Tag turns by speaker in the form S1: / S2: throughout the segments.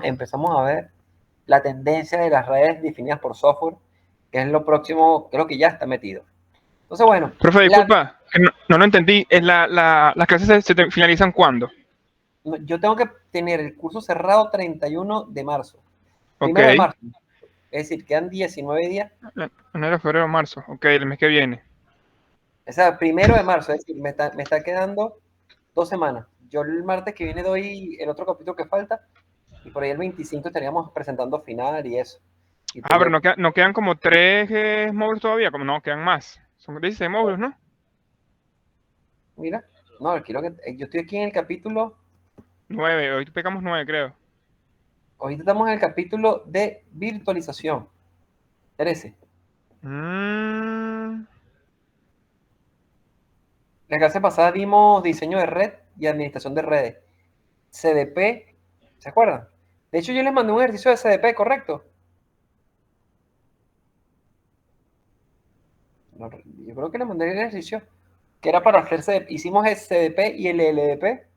S1: empezamos a ver la tendencia de las redes definidas por software, que es lo próximo, creo que ya está metido. Entonces, bueno,
S2: Profe, disculpa, no lo entendí. ¿Las clases se finalizan cuándo?
S1: yo tengo que tener el curso cerrado 31 de marzo.
S2: Ok.
S1: Primero de marzo. Es decir, quedan 19 días.
S2: Enero, febrero, marzo. Ok, el mes que viene.
S1: O sea, primero de marzo. Es decir, me está quedando 2 semanas. Yo el martes que viene doy el otro capítulo que falta. Y por ahí el 25 estaríamos presentando final y eso. Y
S2: Ah, pero
S1: tengo,
S2: no quedan como 3 módulos todavía. Como no, quedan más. Son 16 módulos, ¿no?
S1: mira, no, quiero que yo estoy aquí en el capítulo.
S2: 9. Hoy pegamos 9, creo.
S1: Ahorita estamos en el capítulo de virtualización. 13.
S2: Mm,
S1: La clase pasada dimos diseño de red y administración de redes. CDP, ¿se acuerdan? De hecho, yo les mandé un ejercicio de CDP, ¿correcto? No, yo creo que les mandé el ejercicio que era para hacer CDP. Hicimos el CDP y el LDP.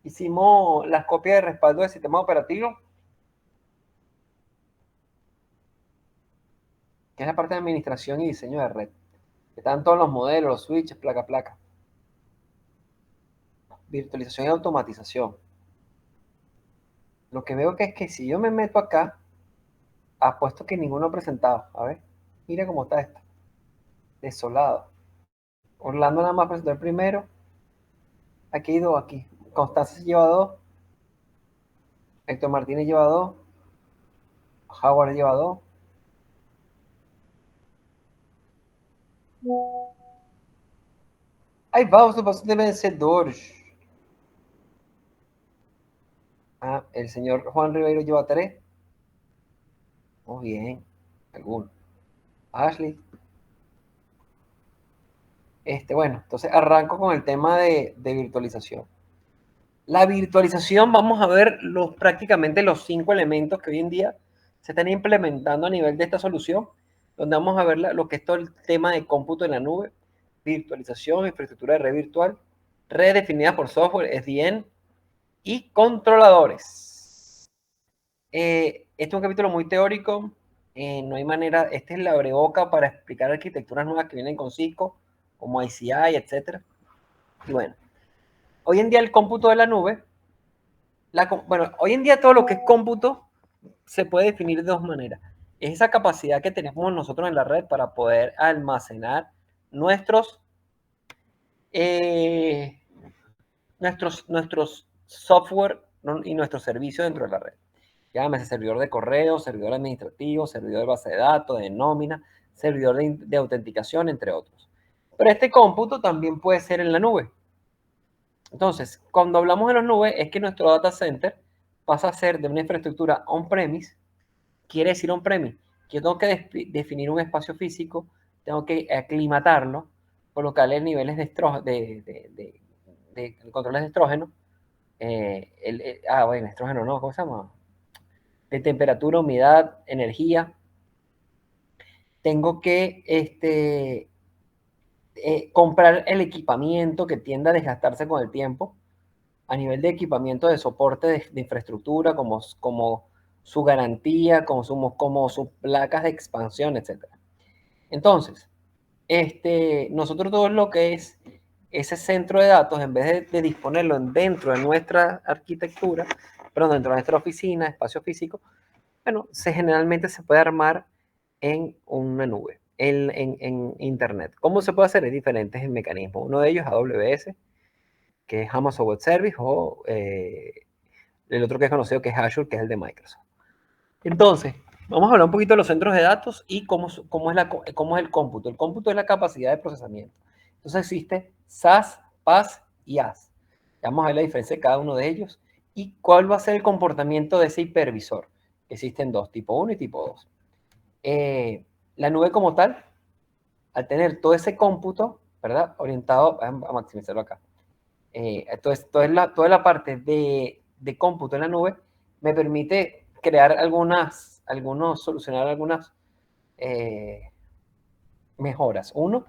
S1: Hicimos las copias de respaldo del sistema operativo, que es la parte de administración y diseño de red. Están todos los modelos, los switches, placa a placa. Virtualización y automatización. Lo que veo que es que si yo me meto acá, apuesto que ninguno ha presentado. A ver, mira cómo está esto. Desolado. Orlando nada más presentó el primero. Aquí hay dos, aquí. Constanza lleva dos. Héctor Martínez lleva dos. Howard lleva dos. Aí vamos no paso de vencedores. Ah, el señor Juan Ribeiro lleva tres. Muy bien. Alguno. Ashley. Bueno, entonces arranco con el tema de virtualización. La virtualización, vamos a ver prácticamente los 5 elementos que hoy en día se están implementando a nivel de esta solución, donde vamos a ver lo que es todo el tema de cómputo en la nube, virtualización, infraestructura de red virtual, red definida por software, SDN, y controladores. Este es un capítulo muy teórico, no hay manera, esta es la abreboca para explicar arquitecturas nuevas que vienen con Cisco, como ICI, etc. Y bueno, hoy en día el cómputo de la nube, bueno, hoy en día todo lo que es cómputo se puede definir de dos maneras. Es esa capacidad que tenemos nosotros en la red para poder almacenar nuestros, eh, nuestros software y nuestros servicios dentro de la red. Llámese servidor de correo, servidor administrativo, servidor de base de datos, de nómina, servidor de autenticación, entre otros. Pero este cómputo también puede ser en la nube. Entonces, cuando hablamos de las nubes, es que nuestro data center pasa a ser de una infraestructura on-premise. Quiere decir on-premise que yo tengo que definir un espacio físico, tengo que aclimatarlo, colocarle niveles de controles de estrógeno. Bueno, estrógeno no, ¿cómo se llama? De temperatura, humedad, energía. Tengo que comprar el equipamiento que tienda a desgastarse con el tiempo a nivel de equipamiento de soporte de infraestructura, como su garantía, como sus placas de expansión, etc. Entonces, nosotros todo lo que es ese centro de datos, en vez de disponerlo dentro de nuestra arquitectura, perdón, dentro de nuestra oficina, espacio físico, bueno, generalmente se puede armar en una nube, en Internet. ¿Cómo se puede hacer? Hay diferentes mecanismos. Uno de ellos es AWS, que es Amazon Web Service, o el otro que es conocido, que es Azure, que es el de Microsoft. Entonces, vamos a hablar un poquito de los centros de datos y cómo es el cómputo. El cómputo es la capacidad de procesamiento. Entonces existe SAS, PaaS y AS. Vamos a ver la diferencia de cada uno de ellos y cuál va a ser el comportamiento de ese hipervisor. Existen dos, tipo 1 y tipo 2. La nube como tal, al tener todo ese cómputo, ¿verdad? Orientado, a maximizarlo acá. Entonces, toda la parte de cómputo en la nube me permite crear solucionar algunas mejoras. Uno,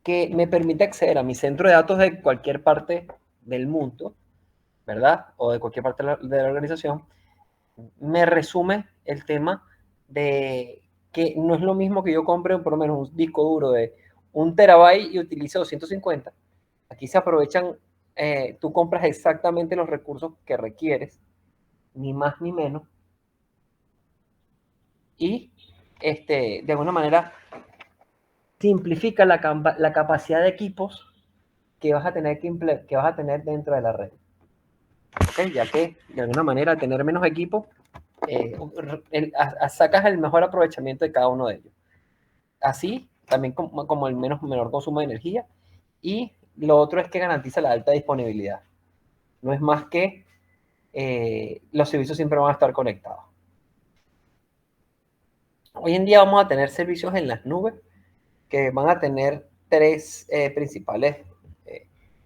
S1: que me permite acceder a mi centro de datos de cualquier parte del mundo, ¿verdad? O de cualquier parte de la organización, me resume el tema de que no es lo mismo que yo compre por lo menos un disco duro de 1 terabyte y utilice 250. Aquí se aprovechan, tú compras exactamente los recursos que requieres, ni más ni menos, y de alguna manera simplifica la capacidad de equipos que vas a tener, que vas a tener dentro de la red. ¿Okay? Ya que de alguna manera tener menos equipos, sacas el mejor aprovechamiento de cada uno de ellos. Así, también como el menor consumo de energía. Y lo otro es que garantiza la alta disponibilidad. No es más que los servicios siempre van a estar conectados. Hoy en día vamos a tener servicios en las nubes que van a tener tres principales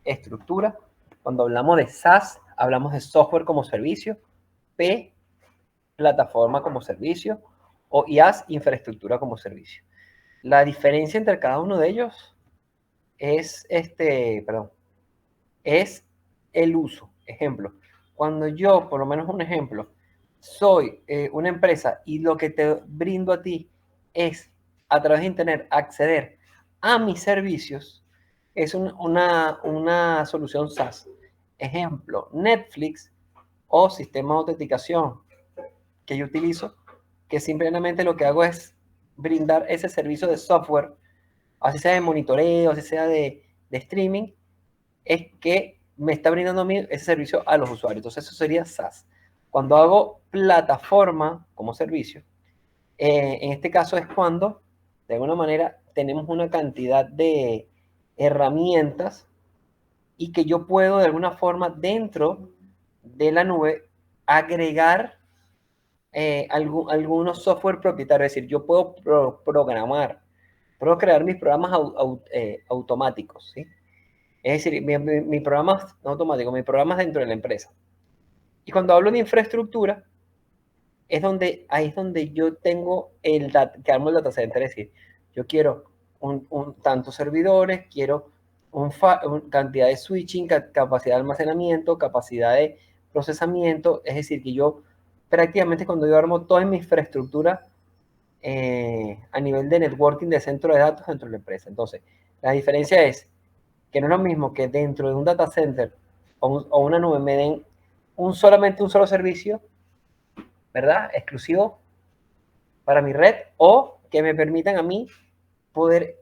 S1: estructuras. Cuando hablamos de SaaS, hablamos de software como servicio, P, plataforma como servicio, o IaaS, infraestructura como servicio. La diferencia entre cada uno de ellos es, es el uso. Ejemplo, cuando yo, por lo menos un ejemplo, soy una empresa y lo que te brindo a ti es a través de Internet acceder a mis servicios, es una solución SaaS. Ejemplo, Netflix o sistema de autenticación que yo utilizo, que simplemente lo que hago es brindar ese servicio de software, así sea de monitoreo, así sea de streaming, es que me está brindando a mí ese servicio a los usuarios. Entonces eso sería SaaS. Cuando hago plataforma como servicio, en este caso es cuando, de alguna manera, tenemos una cantidad de herramientas y que yo puedo, de alguna forma, dentro de la nube, agregar algunos software propietarios. Es decir, yo puedo programar, puedo crear mis programas automáticos, ¿sí? Es decir, mi programa no automático, mi programa es dentro de la empresa. Y cuando hablo de infraestructura, ahí es donde yo tengo que armo el data center. Es decir, yo quiero tantos servidores, quiero cantidad de switching, capacidad de almacenamiento, capacidad de procesamiento. Es decir, que yo prácticamente cuando yo armo toda mi infraestructura a nivel de networking de centro de datos dentro de la empresa. Entonces, la diferencia es que no es lo mismo que dentro de un data center o una nube me den solamente un solo servicio, ¿verdad? Exclusivo para mi red, o que me permitan a mí poder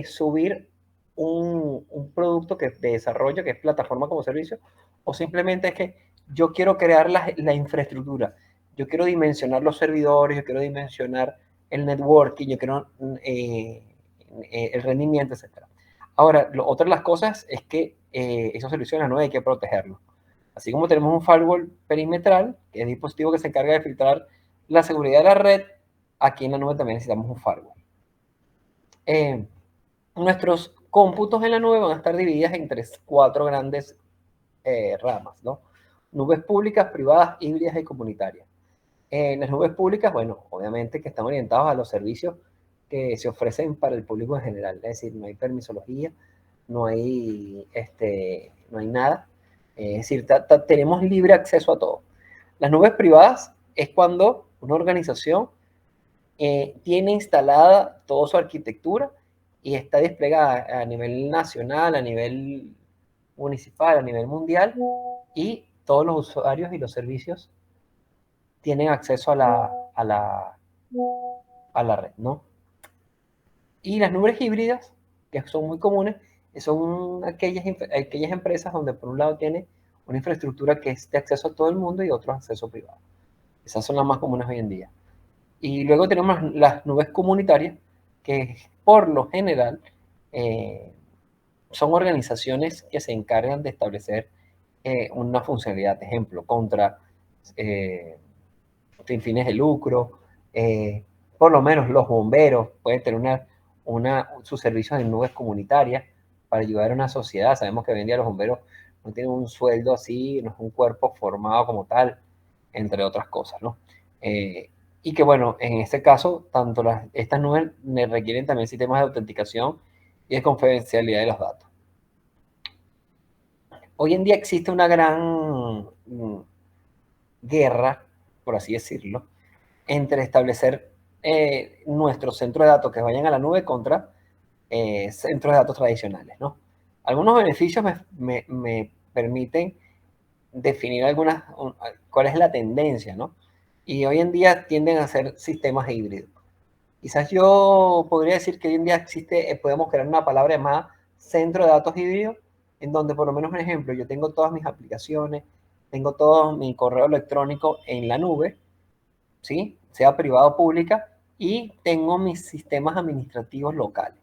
S1: subir un producto de desarrollo que es plataforma como servicio, o simplemente es que yo quiero crear la infraestructura, yo quiero dimensionar los servidores, yo quiero dimensionar el networking, yo quiero el rendimiento, etc. Ahora, otra de las cosas es que esos servicios en la nube hay que protegerlos. Así como tenemos un firewall perimetral, que es el dispositivo que se encarga de filtrar la seguridad de la red, aquí en la nube también necesitamos un firewall. Nuestros cómputos en la nube van a estar divididas en cuatro grandes ramas, ¿no? Nubes públicas, privadas, híbridas y comunitarias. En las nubes públicas, bueno, obviamente que están orientados a los servicios que se ofrecen para el público en general. Es decir, no hay permisología, no hay nada. Es decir, tenemos libre acceso a todo. Las nubes privadas es cuando una organización tiene instalada toda su arquitectura y está desplegada a nivel nacional, a nivel municipal, a nivel mundial, y todos los usuarios y los servicios tienen acceso a la red, ¿no? Y las nubes híbridas, que son muy comunes, son aquellas empresas donde por un lado tiene una infraestructura que es de acceso a todo el mundo y otro acceso privado. Esas son las más comunes hoy en día. Y luego tenemos las nubes comunitarias, que por lo general son organizaciones que se encargan de establecer una funcionalidad, ejemplo, contra sin fines de lucro, por lo menos los bomberos pueden tener sus servicios en nubes comunitarias para ayudar a una sociedad. Sabemos que hoy en día los bomberos no tienen un sueldo así, no es un cuerpo formado como tal, entre otras cosas, ¿no? Y que bueno, en este caso, estas nubes requieren también sistemas de autenticación y de confidencialidad de los datos. Hoy en día existe una gran guerra por así decirlo, entre establecer nuestros centros de datos que vayan a la nube contra centros de datos tradicionales, ¿no? Algunos beneficios me permiten definir cuál es la tendencia, ¿no? Y hoy en día tienden a ser sistemas híbridos. Quizás yo podría decir que hoy en día existe, podemos crear una palabra llamada centro de datos híbrido, en donde por lo menos un ejemplo, yo tengo todas mis aplicaciones, tengo todo mi correo electrónico en la nube, ¿sí? Sea privado o pública, y tengo mis sistemas administrativos locales,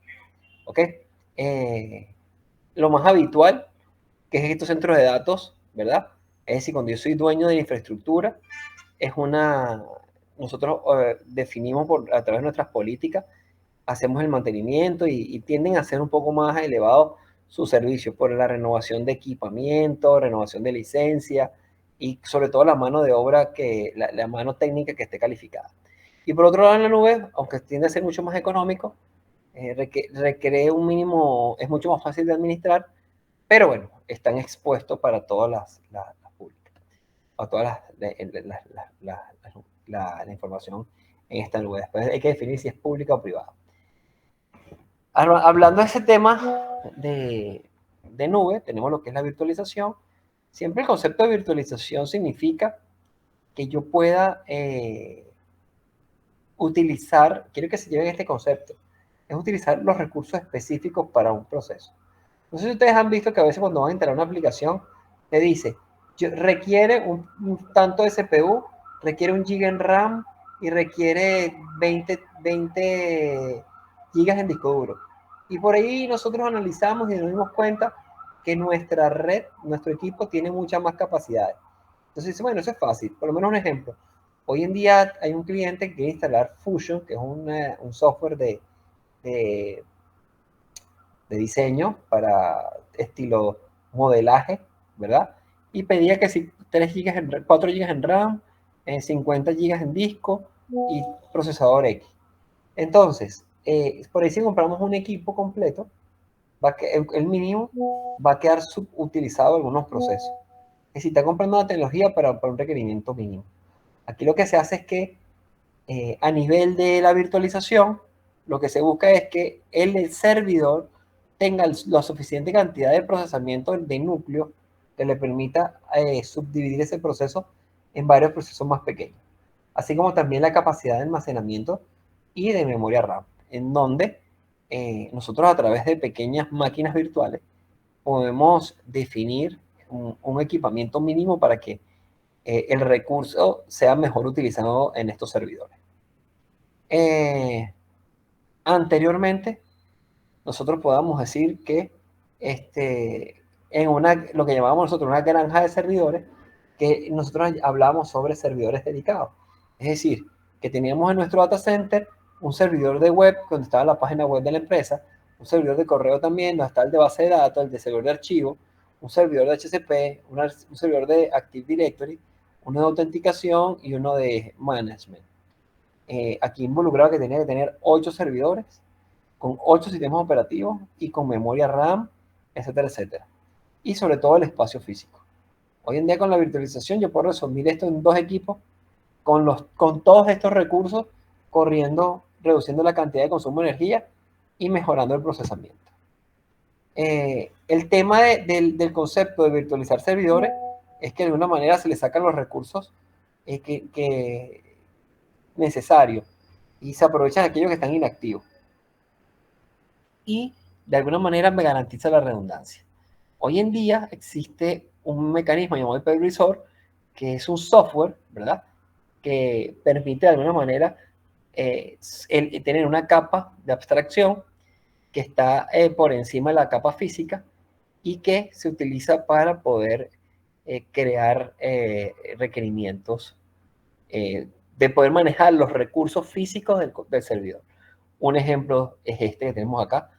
S1: ¿ok? Lo más habitual, que es estos centros de datos, ¿verdad? Es decir, cuando yo soy dueño de la infraestructura, nosotros definimos a través de nuestras políticas, hacemos el mantenimiento y tienden a ser un poco más elevados sus servicios por la renovación de equipamiento, renovación de licencia y sobre todo la mano de obra, la mano técnica que esté calificada. Y por otro lado, en la nube, aunque tiende a ser mucho más económico, requiere un mínimo, es mucho más fácil de administrar, pero bueno, están expuestos para todas las públicas, a todas la información en esta nube. Después hay que definir si es pública o privada. Hablando de ese tema de nube, tenemos lo que es la virtualización. Siempre el concepto de virtualización significa que yo pueda utilizar, quiero que se lleven este concepto, es utilizar los recursos específicos para un proceso. No sé si ustedes han visto que a veces cuando van a instalar una aplicación, te dice, requiere un tanto de CPU, requiere 1 GB en RAM y requiere 20 gigas en disco duro. Y por ahí nosotros analizamos y nos dimos cuenta que nuestra red, nuestro equipo tiene muchas más capacidades. Entonces, bueno, eso es fácil. Por lo menos un ejemplo. Hoy en día hay un cliente que quiere instalar Fusion, que es un software de diseño para estilo modelaje, ¿verdad? Y pedía que si 3 GB 4 GB en RAM, 50 GB en disco y procesador X. Entonces, por ahí si compramos un equipo completo, el mínimo va a quedar subutilizado algunos procesos. Es decir, está comprando una tecnología para un requerimiento mínimo. Aquí lo que se hace es que a nivel de la virtualización, lo que se busca es que el servidor tenga la suficiente cantidad de procesamiento de núcleo que le permita subdividir ese proceso en varios procesos más pequeños, así como también la capacidad de almacenamiento y de memoria RAM, en donde nosotros a través de pequeñas máquinas virtuales podemos definir un equipamiento mínimo para que el recurso sea mejor utilizado en estos servidores. Anteriormente, nosotros podamos decir que lo que llamábamos nosotros una granja de servidores, que nosotros hablábamos sobre servidores dedicados. Es decir, que teníamos en nuestro data center un servidor de web donde estaba la página web de la empresa, un servidor de correo también, donde está el de base de datos, el de servidor de archivo, un servidor de HCP, un servidor de Active Directory, uno de autenticación y uno de management. Aquí involucraba que tenía que tener 8 servidores con 8 sistemas operativos y con memoria RAM, etcétera, etcétera. Y sobre todo el espacio físico. Hoy en día con la virtualización yo puedo resumir esto en 2 equipos con todos estos recursos corriendo, reduciendo la cantidad de consumo de energía y mejorando el procesamiento. El tema del concepto de virtualizar servidores es que de alguna manera se le sacan los recursos necesarios y se aprovechan aquellos que están inactivos. Y de alguna manera me garantiza la redundancia. Hoy en día existe un mecanismo llamado hypervisor, que es un software, ¿verdad?, que permite de alguna manera tener una capa de abstracción que está por encima de la capa física y que se utiliza para poder crear requerimientos, de poder manejar los recursos físicos del servidor. Un ejemplo es este que tenemos acá,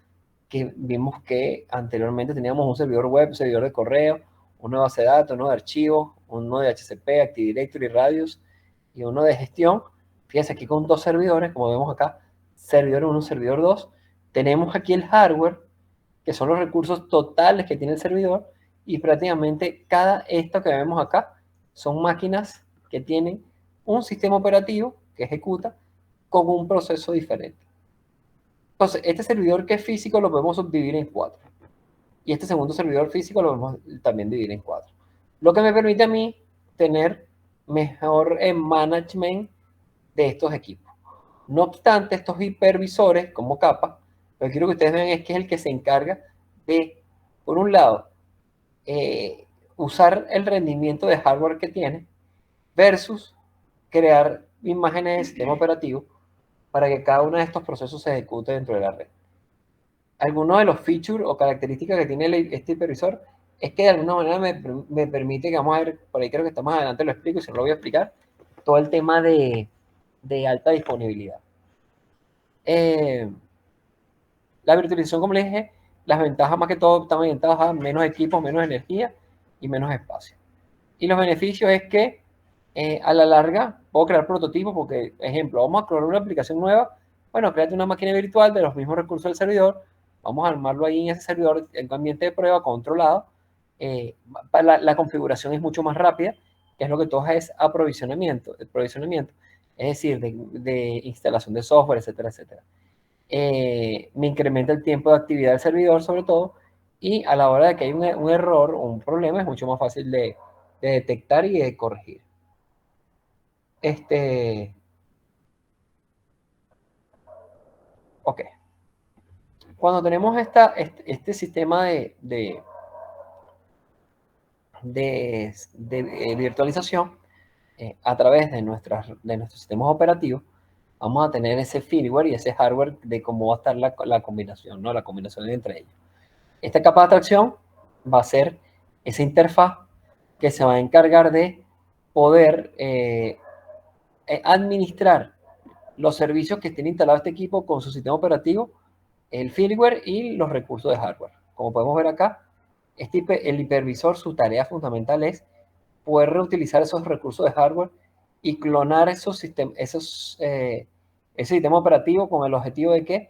S1: que vimos que anteriormente teníamos un servidor web, un servidor de correo, uno de base de datos, uno de archivos, uno de HCP, Active Directory, Radius y uno de gestión. Fíjense aquí con 2 servidores, como vemos acá, servidor 1, servidor 2. Tenemos aquí el hardware, que son los recursos totales que tiene el servidor, y prácticamente esto que vemos acá son máquinas que tienen un sistema operativo que ejecuta con un proceso diferente. Entonces, este servidor que es físico lo podemos subdividir en 4. Y este segundo servidor físico lo podemos también dividir en 4. Lo que me permite a mí tener mejor management de estos equipos. No obstante, estos hipervisores como capa, lo que quiero que ustedes vean es que es el que se encarga de, por un lado, usar el rendimiento de hardware que tiene versus crear imágenes de sistema operativo para que cada uno de estos procesos se ejecute dentro de la red. Algunos de los features o características que tiene este hipervisor es que de alguna manera me permite, que vamos a ver, por ahí creo que está más adelante lo explico y si no lo voy a explicar, todo el tema de alta disponibilidad. La virtualización, como les dije, las ventajas más que todo están orientadas a menos equipos, menos energía y menos espacio. Y los beneficios es que a la larga puedo crear prototipos porque, ejemplo, vamos a crear una aplicación nueva. Bueno, créate una máquina virtual de los mismos recursos del servidor. Vamos a armarlo ahí en ese servidor, en un ambiente de prueba controlado. La configuración es mucho más rápida, que es lo que toca es aprovisionamiento, es decir, de instalación de software, etcétera, etcétera. Me incrementa el tiempo de actividad del servidor, sobre todo, y a la hora de que hay un error o un problema, es mucho más fácil de detectar y de corregir. Ok. Cuando tenemos este sistema de virtualización a través de nuestros sistemas operativos, vamos a tener ese firmware y ese hardware de cómo va a estar la combinación, ¿no? La combinación entre ellos. Esta capa de abstracción va a ser esa interfaz que se va a encargar de poder administrar los servicios que tiene instalado este equipo con su sistema operativo, el firmware y los recursos de hardware. Como podemos ver acá, el hipervisor, su tarea fundamental es poder reutilizar esos recursos de hardware y clonar ese sistema operativo con el objetivo de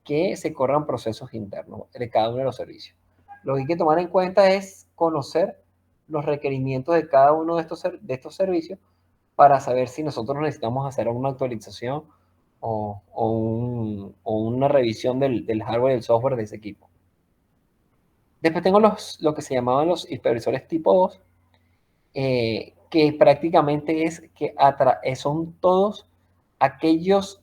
S1: que se corran procesos internos de cada uno de los servicios. Lo que hay que tomar en cuenta es conocer los requerimientos de cada uno de estos servicios para saber si nosotros necesitamos hacer una actualización o una revisión del hardware y del software de ese equipo. Después tengo lo que se llamaban los hipervisores tipo 2, que prácticamente son todos aquellos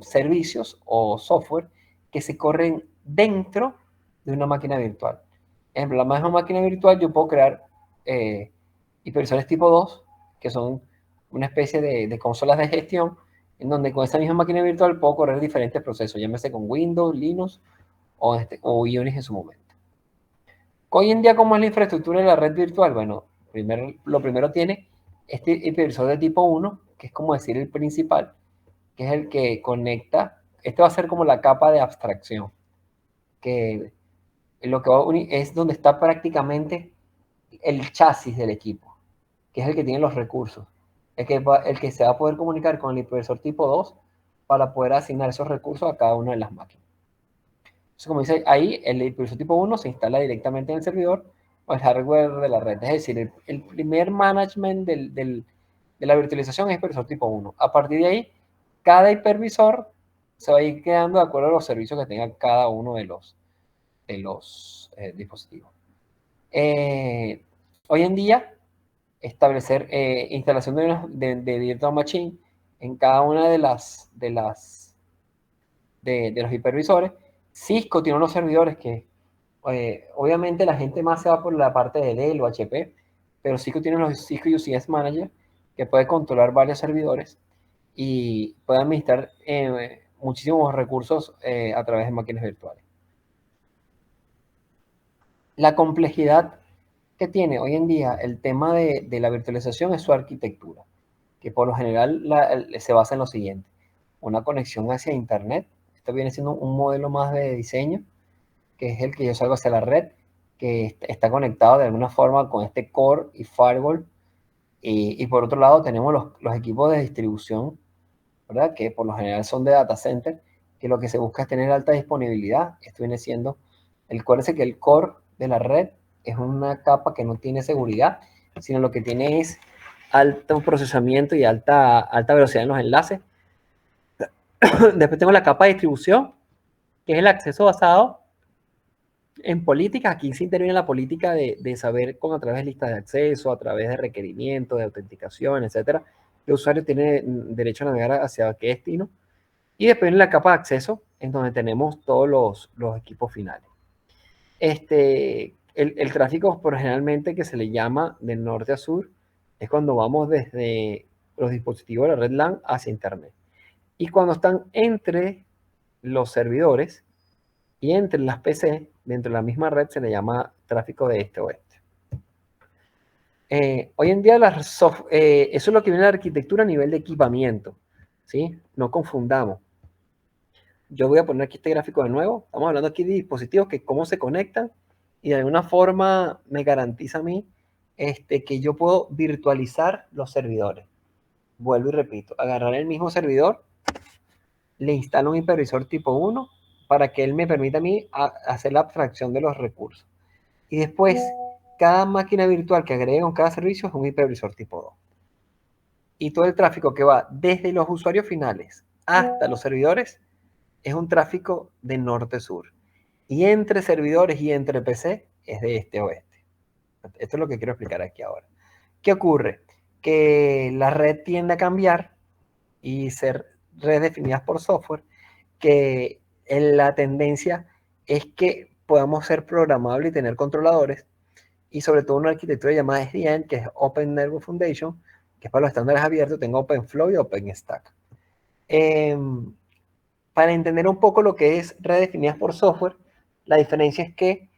S1: servicios o software que se corren dentro de una máquina virtual. Por ejemplo, la misma máquina virtual yo puedo crear hipervisores tipo 2, que son una especie de consolas de gestión, en donde con esa misma máquina virtual puedo correr diferentes procesos, llámese con Windows, Linux o Unix en su momento. Hoy en día, ¿cómo es la infraestructura de la red virtual? Bueno, lo primero tiene este hipervisor de tipo 1, que es como decir el principal, que es el que conecta. Este va a ser como la capa de abstracción, que lo que va a unir es donde está prácticamente el chasis del equipo, que es el que tiene los recursos, el que se va a poder comunicar con el hipervisor tipo 2 para poder asignar esos recursos a cada una de las máquinas. Entonces, como dice ahí, el hipervisor tipo 1 se instala directamente en el servidor o el hardware de la red. Es decir, el primer management de la virtualización es hipervisor tipo 1. A partir de ahí, cada hipervisor se va a ir creando de acuerdo a los servicios que tenga cada uno de los dispositivos. Hoy en día, establecer instalación de virtual machine en cada una de los hipervisores. Cisco tiene unos servidores que obviamente la gente más se va por la parte de Dell o HP, pero Cisco tiene los Cisco UCS Manager que puede controlar varios servidores y puede administrar muchísimos recursos a través de máquinas virtuales. La complejidad que tiene hoy en día el tema de la virtualización es su arquitectura, que por lo general se basa en lo siguiente: una conexión hacia Internet. Esto viene siendo un modelo más de diseño, que es el que yo salgo hacia la red, que está conectado de alguna forma con este core y firewall. Y por otro lado tenemos los equipos de distribución, ¿verdad? Que por lo general son de data center, que lo que se busca es tener alta disponibilidad. Esto viene siendo, acuérdense que el core de la red es una capa que no tiene seguridad, sino lo que tiene es alto procesamiento y alta velocidad en los enlaces. Después tengo la capa de distribución, que es el acceso basado en políticas. Aquí se interviene la política de saber a través de listas de acceso, a través de requerimientos, de autenticación, etcétera, el usuario tiene derecho a navegar hacia qué destino. Y después en la capa de acceso, en donde tenemos todos los equipos finales. El tráfico, por generalmente, que se le llama de norte a sur, es cuando vamos desde los dispositivos de la red LAN hacia Internet. Y cuando están entre los servidores y entre las PC, dentro de la misma red, se le llama tráfico de este a oeste. Hoy en día, eso es lo que viene de la arquitectura a nivel de equipamiento, ¿sí? No confundamos. Yo voy a poner aquí este gráfico de nuevo. Estamos hablando aquí de dispositivos que cómo se conectan y de alguna forma me garantiza a mí que yo puedo virtualizar los servidores. Vuelvo y repito, agarrar el mismo servidor, le instalo un hipervisor tipo 1 para que él me permita a mí hacer la abstracción de los recursos. Y después, cada máquina virtual que agrego en cada servicio es un hipervisor tipo 2. Y todo el tráfico que va desde los usuarios finales hasta los servidores es un tráfico de norte-sur. Y entre servidores y entre PC es de este a oeste. Esto es lo que quiero explicar aquí ahora. ¿Qué ocurre? Que la red tiende a cambiar y ser redes definidas por software, que la tendencia es que podamos ser programables y tener controladores, y sobre todo una arquitectura llamada SDN, que es Open Network Foundation, que es para los estándares abiertos. Tengo OpenFlow y OpenStack. Para entender un poco lo que es redes definidas por software, la diferencia es que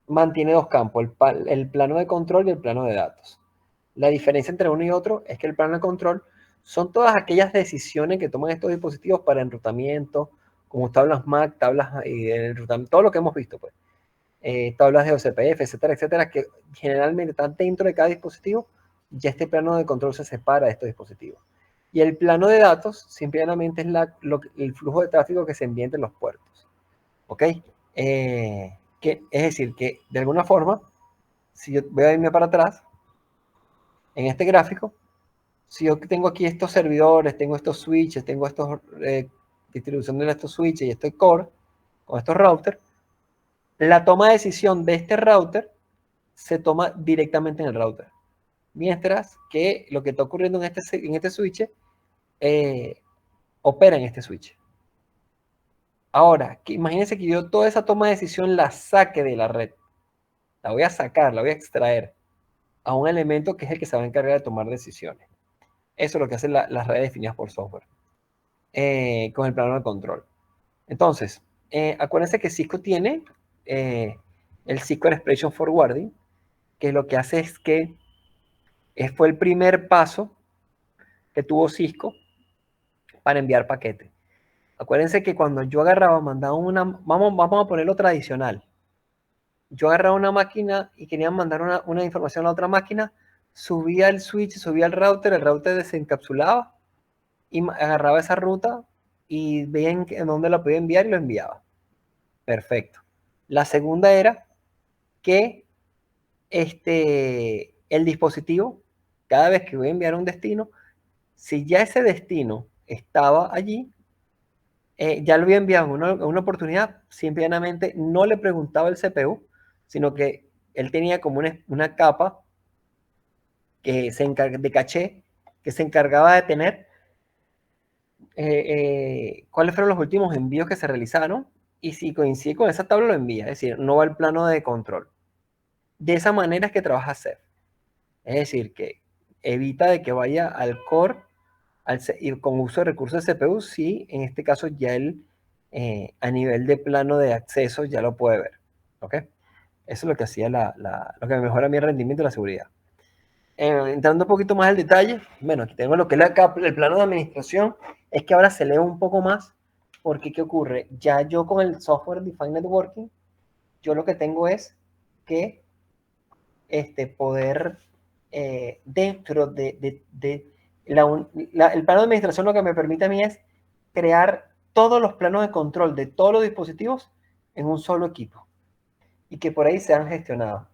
S1: mantiene dos campos, el plano de control y el plano de datos. La diferencia entre uno y otro es que el plano de control son todas aquellas decisiones que toman estos dispositivos para enrutamiento, como tablas MAC, tablas de enrutamiento, todo lo que hemos visto, pues. Tablas de OCPF, etcétera, etcétera, que generalmente están dentro de cada dispositivo. Ya este plano de control se separa de estos dispositivos. Y el plano de datos simplemente es el flujo de tráfico que se envía entre los puertos. ¿Ok? Es decir, que de alguna forma, si yo voy a irme para atrás, en este gráfico, si yo tengo aquí estos servidores, tengo estos switches, tengo estos distribución de estos switches y este core, con estos routers, la toma de decisión de este router se toma directamente en el router. Mientras que lo que está ocurriendo en este switch opera en este switch. Ahora, imagínense que yo toda esa toma de decisión la saque de la red. La voy a sacar, la voy a extraer a un elemento que es el que se va a encargar de tomar decisiones. Eso es lo que hacen las redes definidas por software, con el plano de control. Entonces, acuérdense que Cisco tiene el Cisco Expression Forwarding, que lo que hace es que fue el primer paso que tuvo Cisco para enviar paquetes. Acuérdense que cuando yo agarraba, mandaba vamos a ponerlo tradicional. Yo agarraba una máquina y quería mandar una información a la otra máquina, subía el switch, subía el router desencapsulaba y agarraba esa ruta y veía en dónde la podía enviar y lo enviaba. Perfecto. La segunda era que el dispositivo, cada vez que voy a enviar un destino, si ya ese destino estaba allí, ya lo había enviado en una oportunidad, simplemente no le preguntaba el CPU, sino que él tenía como una capa que de caché que se encargaba de tener cuáles fueron los últimos envíos que se realizaron, y si coincide con esa tabla lo envía, es decir, no va al plano de control. De esa manera es que trabaja Ceph. Es decir, que evita de que vaya al core y con uso de recursos de CPU, si en este caso ya él a nivel de plano de acceso ya lo puede ver. ¿Ok? Eso es lo que hacía lo que mejora mi rendimiento y la seguridad. Entrando un poquito más al detalle, bueno, aquí tengo lo que es el plano de administración. Es que ahora se lee un poco más, porque ¿qué ocurre? Ya yo con el Software Defined Networking, yo lo que tengo es que poder dentro de el plano de administración, lo que me permite a mí es crear todos los planos de control de todos los dispositivos en un solo equipo y que por ahí sean gestionados.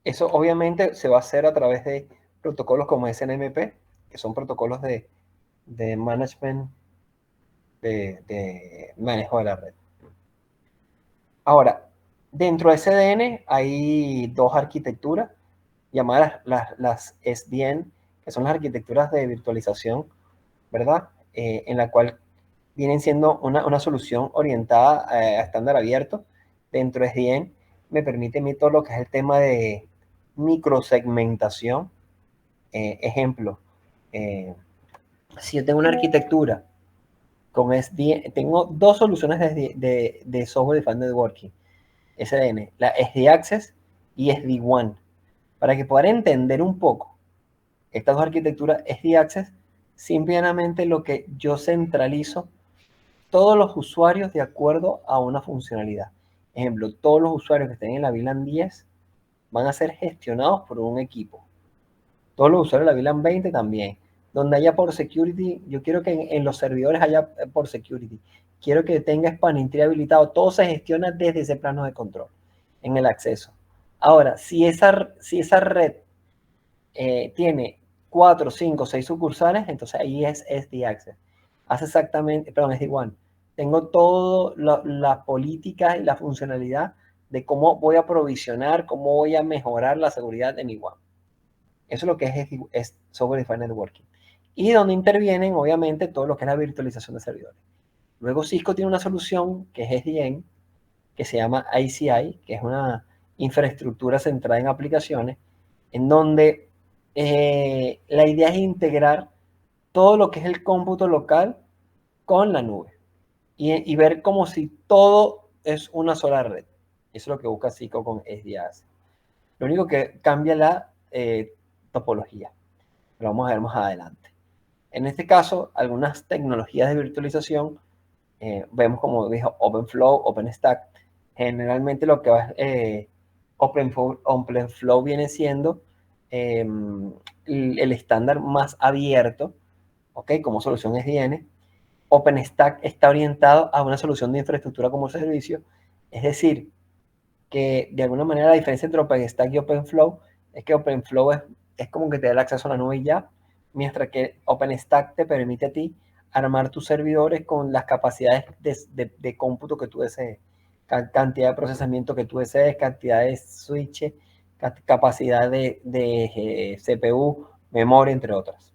S1: Eso obviamente se va a hacer a través de protocolos como SNMP, que son protocolos de management, de manejo de la red. Ahora, dentro de SDN hay dos arquitecturas llamadas las SDN, que son las arquitecturas de virtualización, ¿verdad? En la cual vienen siendo una solución orientada a estándar abierto. Dentro de SDN me permite a mí todo lo que es el tema de microsegmentación. Ejemplo, si yo tengo una arquitectura con SDN, tengo dos soluciones de Software Defined Networking, SDN, la SD Access y SD WAN. Para que puedan entender un poco estas dos arquitecturas, SD Access, simplemente lo que yo centralizo todos los usuarios de acuerdo a una funcionalidad. Ejemplo, todos los usuarios que estén en la VLAN 10 van a ser gestionados por un equipo. Todos los usuarios de la VLAN 20 también. Donde haya por security, yo quiero que en los servidores haya por security. Quiero que tenga spanning tree habilitado. Todo se gestiona desde ese plano de control, en el acceso. Ahora, si esa red tiene 4, 5, 6 sucursales, entonces ahí es SD Access. Hace exactamente, perdón, es igual. Tengo todas las políticas y la funcionalidad de cómo voy a provisionar, cómo voy a mejorar la seguridad de mi WAN. Eso es lo que es Software Defined Networking. Y donde intervienen, obviamente, todo lo que es la virtualización de servidores. Luego Cisco tiene una solución que es SDN, que se llama ICI, que es una infraestructura centrada en aplicaciones, en donde la idea es integrar todo lo que es el cómputo local con la nube y ver como si todo es una sola red. Eso es lo que busca Cisco con SDAS. Lo único que cambia la topología. Lo vamos a ver más adelante. En este caso, algunas tecnologías de virtualización, vemos como dijo OpenFlow, OpenStack. Generalmente lo que va OpenFlow viene siendo el estándar más abierto, ¿ok? Como solución SDN. OpenStack está orientado a una solución de infraestructura como servicio, es decir, que de alguna manera la diferencia entre OpenStack y OpenFlow es que OpenFlow es como que te da el acceso a la nube y ya, mientras que OpenStack te permite a ti armar tus servidores con las capacidades de cómputo que tú desees, cantidad de procesamiento que tú desees, cantidad de switches, capacidad de CPU, memoria, entre otras.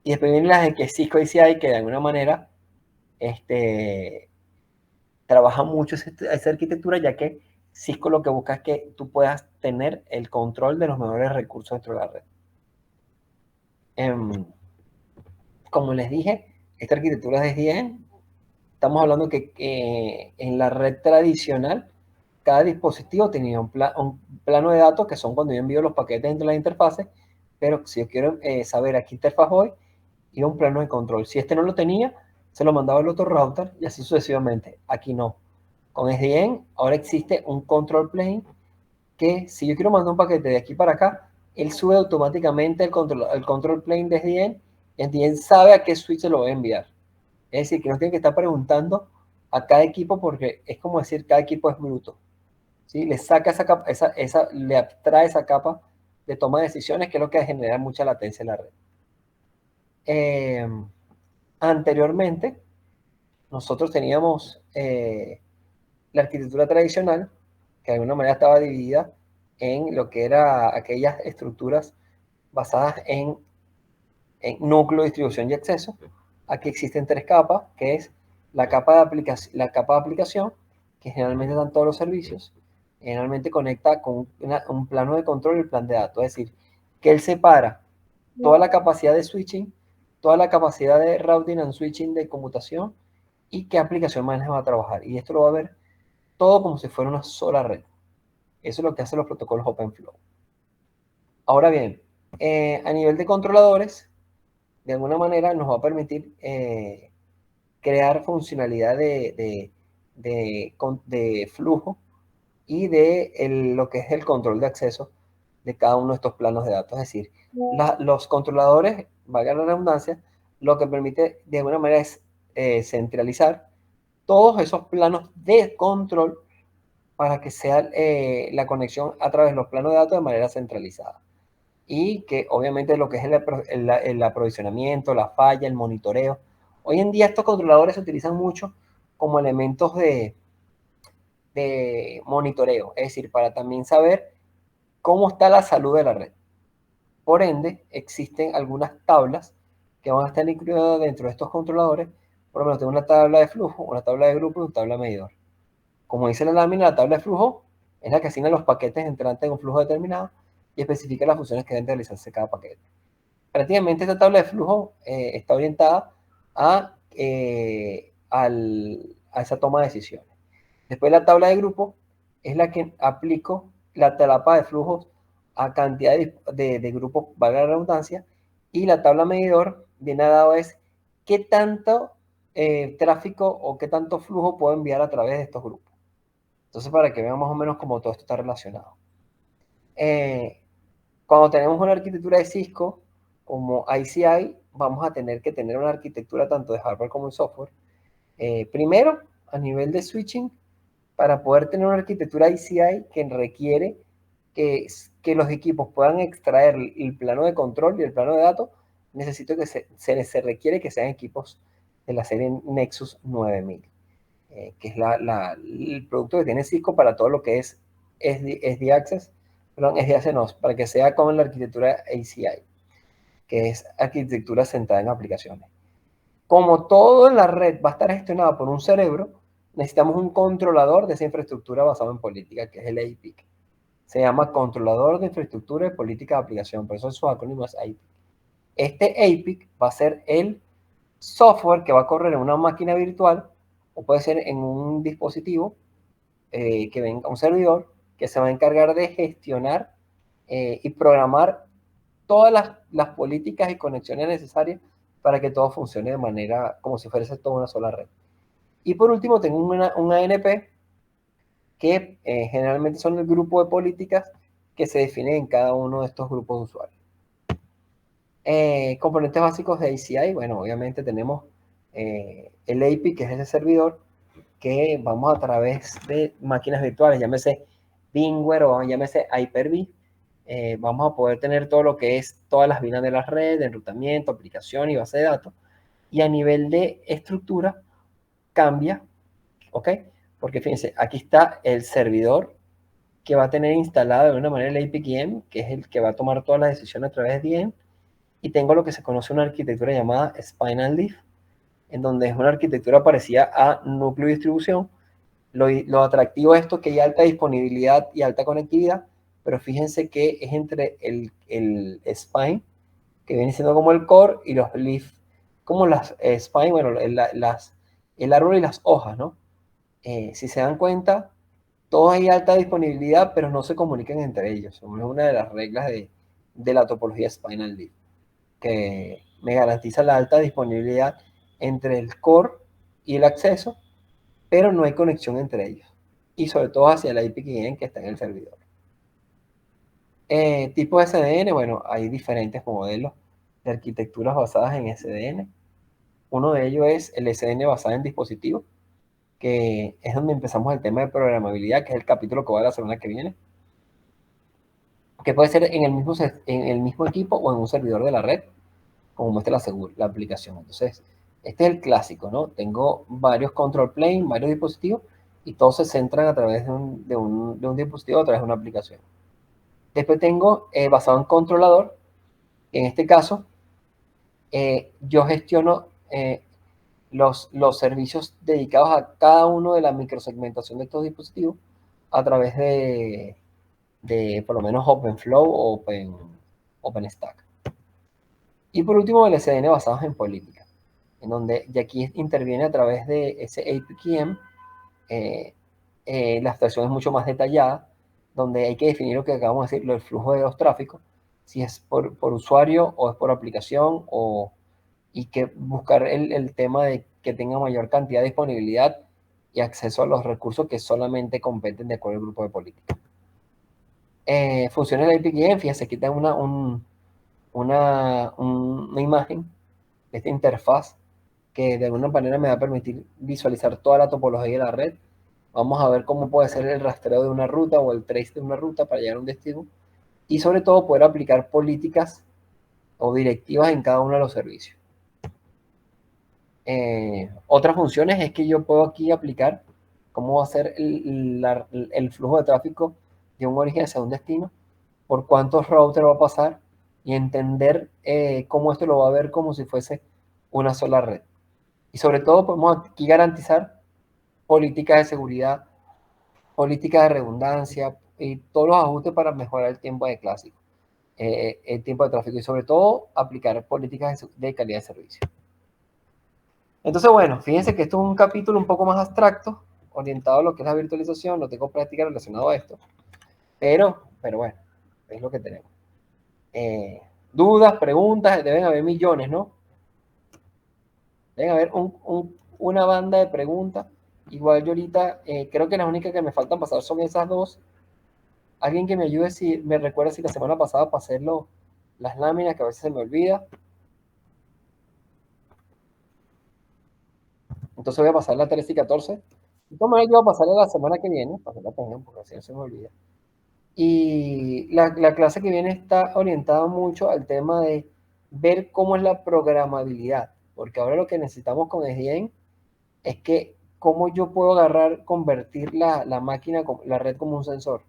S1: Y después vienen las de Cisco ICI, que de alguna manera trabaja mucho esa arquitectura, ya que Cisco lo que busca es que tú puedas tener el control de los mejores recursos dentro de la red. Como les dije, esta arquitectura es 10. Estamos hablando que en la red tradicional, cada dispositivo tenía un plano de datos, que son cuando yo envío los paquetes entre las interfaces, pero si yo quiero saber a qué interfaz voy, iba un plano de control. Si este no lo tenía, se lo mandaba al otro router y así sucesivamente. Aquí no. Con SDN ahora existe un control plane que si yo quiero mandar un paquete de aquí para acá, él sube automáticamente el control plane de SDN y SDN sabe a qué switch se lo voy a enviar. Es decir, que no tienen que estar preguntando a cada equipo porque es como decir, cada equipo es bruto. ¿Sí? Le saca esa capa, le abstrae esa capa de toma de decisiones, que es lo que genera mucha latencia en la red. Anteriormente, nosotros teníamos la arquitectura tradicional, que de alguna manera estaba dividida en lo que era aquellas estructuras basadas en núcleo, distribución y acceso. Aquí existen tres capas, que es la capa de aplicación, que generalmente dan todos los servicios, generalmente conecta con un plano de control y el plan de datos, es decir, que él separa toda la capacidad de switching, toda la capacidad de routing and switching de computación y qué aplicación más va a trabajar. Y esto lo va a ver todo como si fuera una sola red. Eso es lo que hacen los protocolos OpenFlow. Ahora bien, a nivel de controladores, de alguna manera nos va a permitir crear funcionalidad de flujo y de lo que es el control de acceso de cada uno de estos planos de datos. Es decir, los controladores, valga la redundancia, lo que permite de alguna manera es centralizar todos esos planos de control para que sea la conexión a través de los planos de datos de manera centralizada. Y que obviamente lo que es el aprovisionamiento, la falla, el monitoreo. Hoy en día estos controladores se utilizan mucho como elementos de monitoreo, es decir, para también saber cómo está la salud de la red. Por ende, existen algunas tablas que van a estar incluidas dentro de estos controladores. Por ejemplo, tengo una tabla de flujo, una tabla de grupo y una tabla de medidor. Como dice la lámina, la tabla de flujo es la que asigna los paquetes entrantes en un flujo determinado y especifica las funciones que deben realizarse cada paquete. Prácticamente esta tabla de flujo está orientada a esa toma de decisiones. Después la tabla de grupo es la que aplico la tapa de flujos a cantidad de grupos, valga la redundancia, y la tabla medidor viene dado es qué tanto tráfico o qué tanto flujo puedo enviar a través de estos grupos. Entonces, para que vean más o menos cómo todo esto está relacionado. Cuando tenemos una arquitectura de Cisco como ICI, vamos a tener que tener una arquitectura tanto de hardware como de software. Primero, a nivel de switching, para poder tener una arquitectura ICI que requiere que los equipos puedan extraer el plano de control y el plano de datos, necesito que se requiere que sean equipos de la serie Nexus 9000, que es el producto que tiene Cisco para todo lo que es SD Access, perdón, SD Access no, para que sea con la arquitectura ACI, que es arquitectura centrada en aplicaciones. Como todo en la red va a estar gestionado por un cerebro, necesitamos un controlador de esa infraestructura basado en política, que es el APIC. Se llama Controlador de Infraestructura y Política de Aplicación, por eso su acrónimo es APIC. Este APIC va a ser el software que va a correr en una máquina virtual o puede ser en un dispositivo que venga, un servidor que se va a encargar de gestionar y programar todas las políticas y conexiones necesarias para que todo funcione de manera como si fuese toda una sola red. Y por último tengo un ANP que generalmente son el grupo de políticas que se definen en cada uno de estos grupos de usuarios. Componentes básicos de ACI, bueno, obviamente tenemos el API, que es ese servidor, que vamos a través de máquinas virtuales, llámese VMware o llámese Hyper-V, vamos a poder tener todo lo que es todas las VLAN de la red, enrutamiento, aplicación y base de datos. Y a nivel de estructura, cambia, ¿ok? Porque fíjense, aquí está el servidor que va a tener instalado de alguna manera el APIM, que es el que va a tomar todas las decisiones a través de DM, y tengo lo que se conoce una arquitectura llamada Spinal Leaf, en donde es una arquitectura parecida a núcleo de distribución. Lo atractivo de esto es que hay alta disponibilidad y alta conectividad, pero fíjense que es entre el spine, que viene siendo como el core, y los leaf, como las spine, bueno, el árbol y las hojas, ¿no? Si se dan cuenta, todos hay alta disponibilidad, pero no se comunican entre ellos. Es una de las reglas de la topología Spinal Leaf, que me garantiza la alta disponibilidad entre el core y el acceso, pero no hay conexión entre ellos. Y sobre todo hacia la IPQN que está en el servidor. Tipo SDN, bueno, hay diferentes modelos de arquitecturas basadas en SDN. Uno de ellos es el SDN basado en dispositivos, que es donde empezamos el tema de programabilidad, que es el capítulo que va a la semana que viene, que puede ser en el mismo equipo o en un servidor de la red, como muestra la aplicación. Entonces, este es el clásico, ¿no? Tengo varios control plane, varios dispositivos, y todos se centran a través de un dispositivo, a través de una aplicación. Después tengo basado en controlador, en este caso, yo gestiono los servicios dedicados a cada uno de la microsegmentación de estos dispositivos a través de por lo menos OpenFlow o OpenStack. Y por último, el SDN basados en política, en donde y aquí interviene a través de ese APKM, la abstracción es mucho más detallada, donde hay que definir lo que acabamos de decir, el flujo de los tráficos, si es por usuario o es por aplicación, y que buscar el tema de que tenga mayor cantidad de disponibilidad y acceso a los recursos que solamente competen de acuerdo al grupo de política. Funciones de APKM, fíjense, aquí tengo una imagen de esta interfaz que de alguna manera me va a permitir visualizar toda la topología de la red. Vamos a ver cómo puede ser el rastreo de una ruta o el trace de una ruta para llegar a un destino. Y sobre todo poder aplicar políticas o directivas en cada uno de los servicios. Otras funciones es que yo puedo aquí aplicar cómo va a ser el flujo de tráfico de un origen hacia un destino, por cuántos routers va a pasar y entender cómo esto lo va a ver como si fuese una sola red. Y sobre todo podemos aquí garantizar políticas de seguridad, políticas de redundancia y todos los ajustes para mejorar el tiempo de clásico, el tiempo de tráfico y sobre todo aplicar políticas de calidad de servicio. Entonces, bueno, fíjense que esto es un capítulo un poco más abstracto, orientado a lo que es la virtualización, no tengo práctica relacionada a esto, pero bueno, es lo que tenemos. Dudas, preguntas, deben haber millones, ¿no? Deben haber una banda de preguntas. Igual yo ahorita creo que las únicas que me faltan pasar son esas dos. Alguien que me ayude, si me recuerda si la semana pasada pasé las láminas, que a veces se me olvida. Entonces voy a pasar la 13 y 14. De todas maneras, yo voy a pasarla la semana que viene, para que la tengan, porque así no se me olvida. Y la clase que viene está orientada mucho al tema de ver cómo es la programabilidad, porque ahora lo que necesitamos con SDN es que cómo yo puedo agarrar, convertir la máquina, la red como un sensor,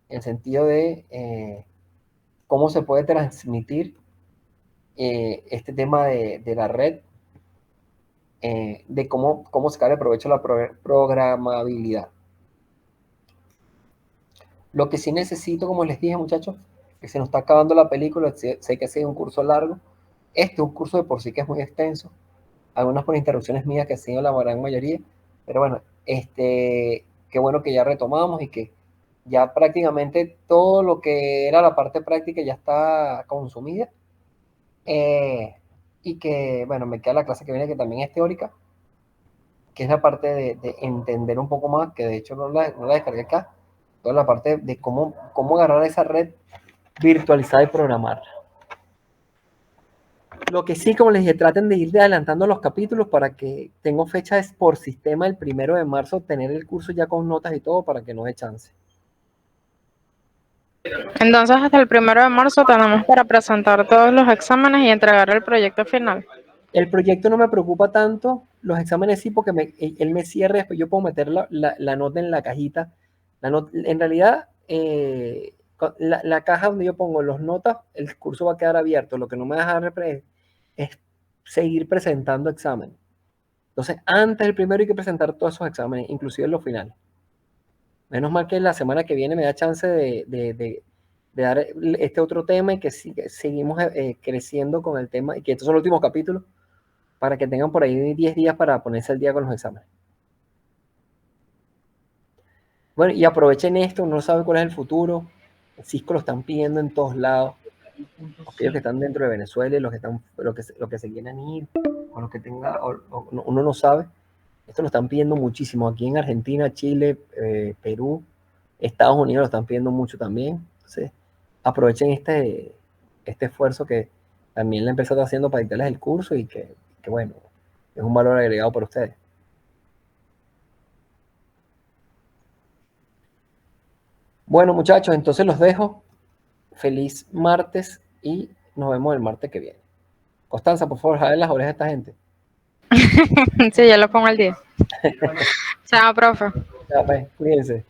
S1: en el sentido de cómo se puede transmitir este tema de la red, de cómo sacarle provecho a la programabilidad. Lo que sí necesito, como les dije, muchachos, que se nos está acabando la película, sé que es un curso largo. Este es un curso de por sí que es muy extenso. Algunas por interrupciones mías que han sido la gran mayoría. Pero bueno, qué bueno que ya retomamos y que ya prácticamente todo lo que era la parte práctica ya está consumida. Y que, bueno, me queda la clase que viene que también es teórica, que es la parte de entender un poco más, que de hecho no la descargué acá, toda la parte de cómo agarrar esa red virtualizada y programarla. Lo que sí, como les dije, traten de ir adelantando los capítulos para que tengo fechas por sistema el 1 de marzo, tener el curso ya con notas y todo para que no dé chance.
S3: Entonces, hasta el 1 de marzo tenemos para presentar todos los exámenes y entregar el proyecto final.
S1: El proyecto no me preocupa tanto, los exámenes sí, porque él me cierra, después yo puedo meter la nota en la cajita. En realidad, la caja donde yo pongo las notas, el curso va a quedar abierto. Lo que no me deja es seguir presentando exámenes. Entonces, antes del primero hay que presentar todos esos exámenes, inclusive los finales. Menos mal que la semana que viene me da chance de dar este otro tema y que seguimos creciendo con el tema, y que estos son los últimos capítulos, para que tengan por ahí 10 días para ponerse al día con los exámenes. Bueno, y aprovechen esto, uno no sabe cuál es el futuro. El Cisco lo están pidiendo en todos lados. Aquellos que están dentro de Venezuela, los que se quieren ir, o los que tenga, uno no sabe. Esto lo están pidiendo muchísimo. Aquí en Argentina, Chile, Perú, Estados Unidos lo están pidiendo mucho también. Entonces, aprovechen este esfuerzo que también la empresa está haciendo para dictarles el curso y que bueno, es un valor agregado para ustedes. Bueno, muchachos, entonces los dejo. Feliz martes y nos vemos el martes que viene. Constanza, por favor, jale las orejas a esta gente.
S3: Sí, ya lo pongo al día. Chao, profe.
S1: Ya, pues, cuídense.